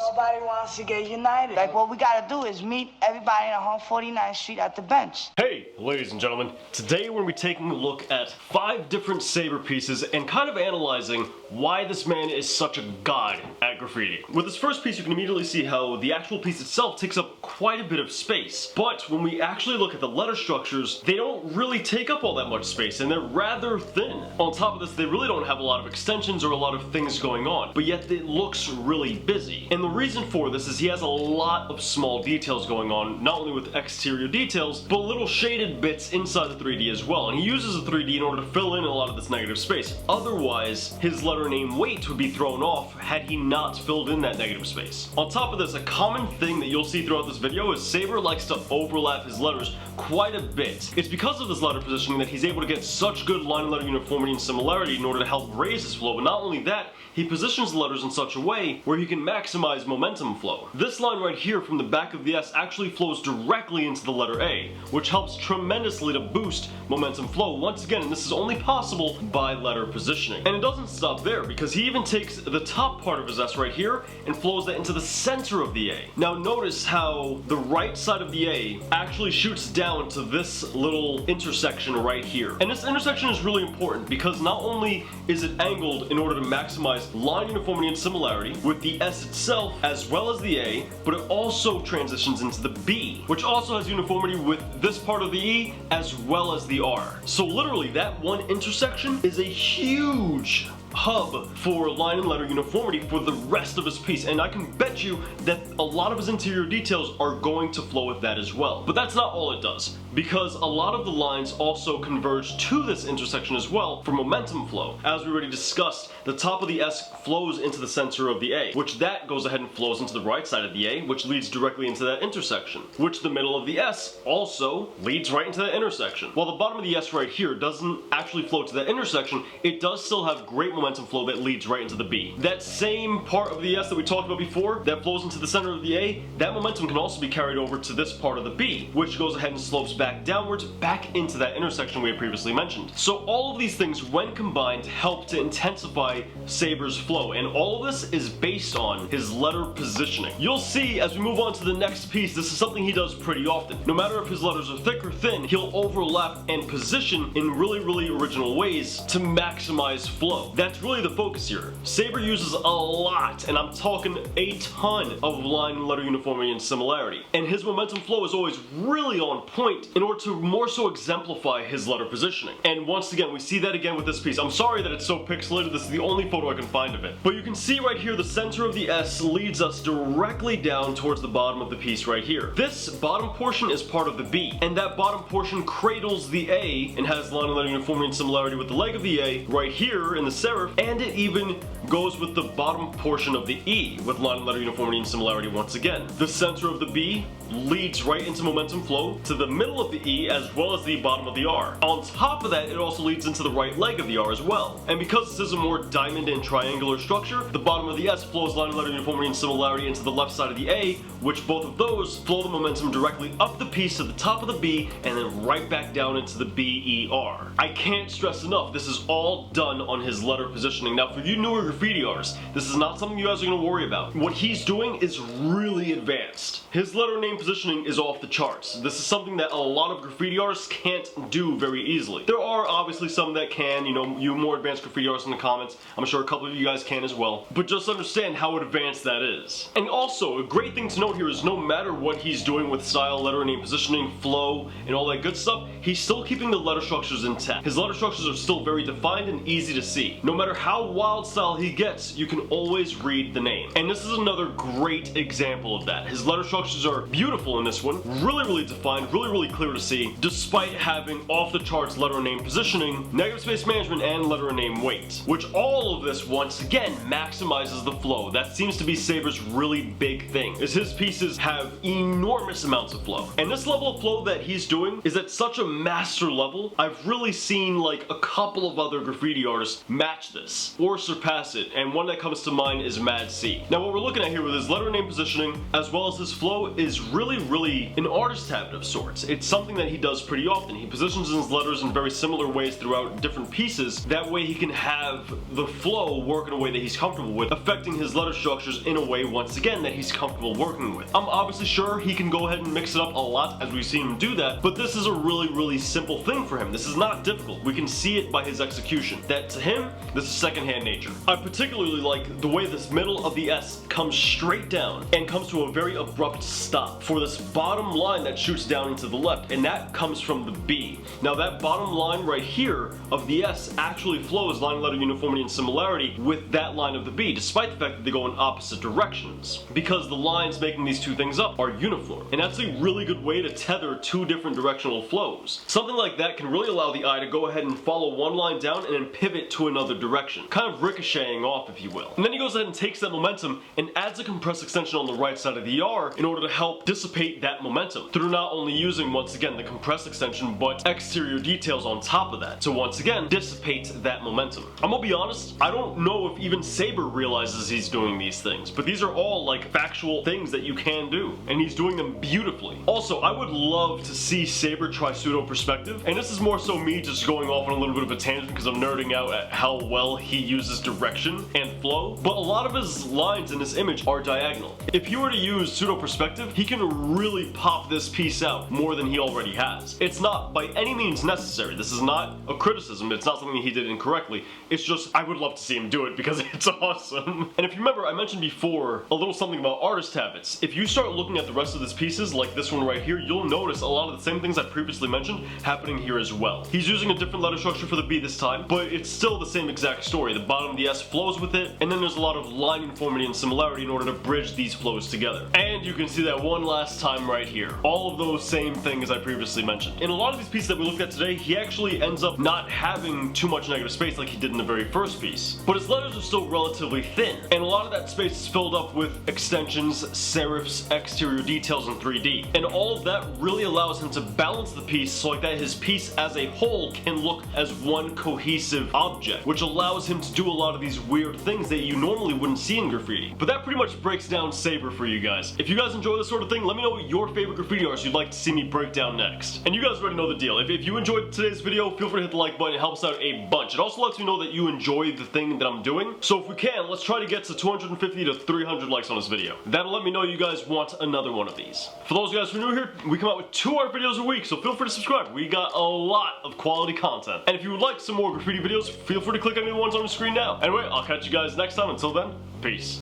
Nobody wants to get united. Like, what we gotta do is meet everybody in 149th Street at the bench. Hey, ladies and gentlemen, today we're going to be taking a look at 5 different Saber pieces and kind of analyzing why this man is such a god at graffiti. With this first piece, you can immediately see how the actual piece itself takes up quite a bit of space. But when we actually look at the letter structures, they don't really take up all that much space, and they're rather thin. On top of this, they really don't have a lot of extensions or a lot of things going on, but yet it looks really busy. And the reason for this is he has a lot of small details going on, not only with exterior details, but little shaded bits inside the 3D as well. And he uses the 3D in order to fill in a lot of this negative space. Otherwise, his letter name weight would be thrown off had he not filled in that negative space. On top of this, a common thing that you'll see throughout this video is Saber likes to overlap his letters quite a bit. It's because of this letter positioning that he's able to get such good line and letter uniformity and similarity in order to help raise his flow. But not only that, he positions the letters in such a way where he can maximize momentum flow. This line right here from the back of the S actually flows directly into the letter A, which helps tremendously to boost momentum flow. Once again, and this is only possible by letter positioning. And it doesn't stop there, because he even takes the top part of his S right here and flows that into the center of the A. Now notice how the right side of the A actually shoots down to this little intersection right here. And this intersection is really important because not only is it angled in order to maximize line uniformity and similarity with the S itself as well as the A, but it also transitions into the B, which also has uniformity with this part of the E as well as the R. So literally that one intersection is a huge hub for line and letter uniformity for the rest of his piece, and I can bet you that a lot of his interior details are going to flow with that as well. But that's not all it does, because a lot of the lines also converge to this intersection as well for momentum flow. As we already discussed, the top of the S flows into the center of the A, which that goes ahead and flows into the right side of the A, which leads directly into that intersection, which the middle of the S also leads right into that intersection. While the bottom of the S right here doesn't actually flow to that intersection, it does still have great momentum flow that leads right into the B. That same part of the S that we talked about before that flows into the center of the A, that momentum can also be carried over to this part of the B, which goes ahead and slopes back downwards back into that intersection we had previously mentioned. So all of these things, when combined, help to intensify Saber's flow, and all of this is based on his letter positioning. You'll see as we move on to the next piece, this is something he does pretty often. No matter if his letters are thick or thin, he'll overlap and position in really original ways to maximize flow. That's really the focus here. Saber uses a lot, and I'm talking a ton, of line and letter uniformity and similarity. And his momentum flow is always really on point in order to more so exemplify his letter positioning. And once again, we see that again with this piece. I'm sorry that it's so pixelated, this is the only photo I can find of it. But you can see right here, the center of the S leads us directly down towards the bottom of the piece right here. This bottom portion is part of the B, and that bottom portion cradles the A and has line and letter uniformity and similarity with the leg of the A right here in the serif, and it even goes with the bottom portion of the E with line and letter uniformity and similarity once again. The center of the B leads right into momentum flow to the middle of the E as well as the bottom of the R. On top of that, it also leads into the right leg of the R as well. And because this is a more diamond and triangular structure, the bottom of the S flows line and letter uniformity and similarity into the left side of the A, which both of those flow the momentum directly up the piece to the top of the B and then right back down into the B, E, R. I can't stress enough, this is all done on his letter positioning. Now for you newer graffiti artists, this is not something you guys are going to worry about. What he's doing is really advanced. His letter name positioning is off the charts. This is something that a lot of graffiti artists can't do very easily. There are obviously some that can, you more advanced graffiti artists in the comments. I'm sure a couple of you guys can as well. But just understand how advanced that is. And also, a great thing to note here is no matter what he's doing with style, letter name positioning, flow, and all that good stuff, he's still keeping the letter structures intact. His letter structures are still very defined and easy to see. No matter how wild style he gets, you can always read the name. And this is another great example of that. His letter structures are beautiful in this one, really defined, really clear to see, despite having off the charts letter name positioning, negative space management, and letter name weight. Which all of this, once again, maximizes the flow. That seems to be Saber's really big thing, is his pieces have enormous amounts of flow. And this level of flow that he's doing is at such a master level, I've really seen like a couple of other graffiti artists match match this or surpass it, and one that comes to mind is Mad C. Now what we're looking at here with his letter name positioning as well as his flow is really an artist habit of sorts. It's something that he does pretty often. He positions his letters in very similar ways throughout different pieces. That way he can have the flow work in a way that he's comfortable with, affecting his letter structures in a way, once again, that he's comfortable working with. I'm obviously sure he can go ahead and mix it up a lot as we've seen him do that, but this is a really simple thing for him. This is not difficult. We can see it by his execution. That to him, this is secondhand nature. I particularly like the way this middle of the S comes straight down and comes to a very abrupt stop for this bottom line that shoots down into the left, and that comes from the B. Now that bottom line right here of the S actually flows line, letter, uniformity, and similarity with that line of the B, despite the fact that they go in opposite directions, because the lines making these two things up are uniform. And that's a really good way to tether two different directional flows. Something like that can really allow the eye to go ahead and follow one line down and then pivot to another direction, kind of ricocheting off, if you will. And then he goes ahead and takes that momentum and adds a compressed extension on the right side of the R in order to help dissipate that momentum through not only using, once again, the compressed extension, but exterior details on top of that to, once again, dissipate that momentum. I'm gonna be honest, I don't know if even Saber realizes he's doing these things, but these are all like factual things that you can do, and he's doing them beautifully. Also, I would love to see Saber try pseudo perspective, and this is more so me just going off on a little bit of a tangent because I'm nerding out at how well he uses direction and flow, but a lot of his lines in this image are diagonal. If he were to use pseudo perspective, he can really pop this piece out more than he already has. It's not by any means necessary. This is not a criticism. It's not something he did incorrectly. It's just, I would love to see him do it because it's awesome. And if you remember, I mentioned before a little something about artist habits. If you start looking at the rest of his pieces, like this one right here, you'll notice a lot of the same things I previously mentioned happening here as well. He's using a different letter structure for the B this time, but it's still the same exact story. The bottom of the S flows with it, and then there's a lot of line uniformity and similarity in order to bridge these flows together. And you can see that one last time right here. All of those same things I previously mentioned. In a lot of these pieces that we looked at today, he actually ends up not having too much negative space like he did in the very first piece. But his letters are still relatively thin, and a lot of that space is filled up with extensions, serifs, exterior details, and 3D. And all of that really allows him to balance the piece so like that his piece as a whole can look as one cohesive object, which allows him to do a lot of these weird things that you normally wouldn't see in graffiti. But that pretty much breaks down Saber for you guys. If you guys enjoy this sort of thing, let me know what your favorite graffiti artists you'd like to see me break down next. And you guys already know the deal. If you enjoyed today's video, feel free to hit the like button. It helps out a bunch. It also lets me know that you enjoy the thing that I'm doing. So if we can, let's try to get to 250 to 300 likes on this video. That'll let me know you guys want another one of these. For those of you guys who are new here, we come out with 2 art videos a week, so feel free to subscribe. We got a lot of quality content. And if you would like some more graffiti videos, feel free to click on any ones on the screen now. Anyway, I'll catch you guys next time. Until then, peace.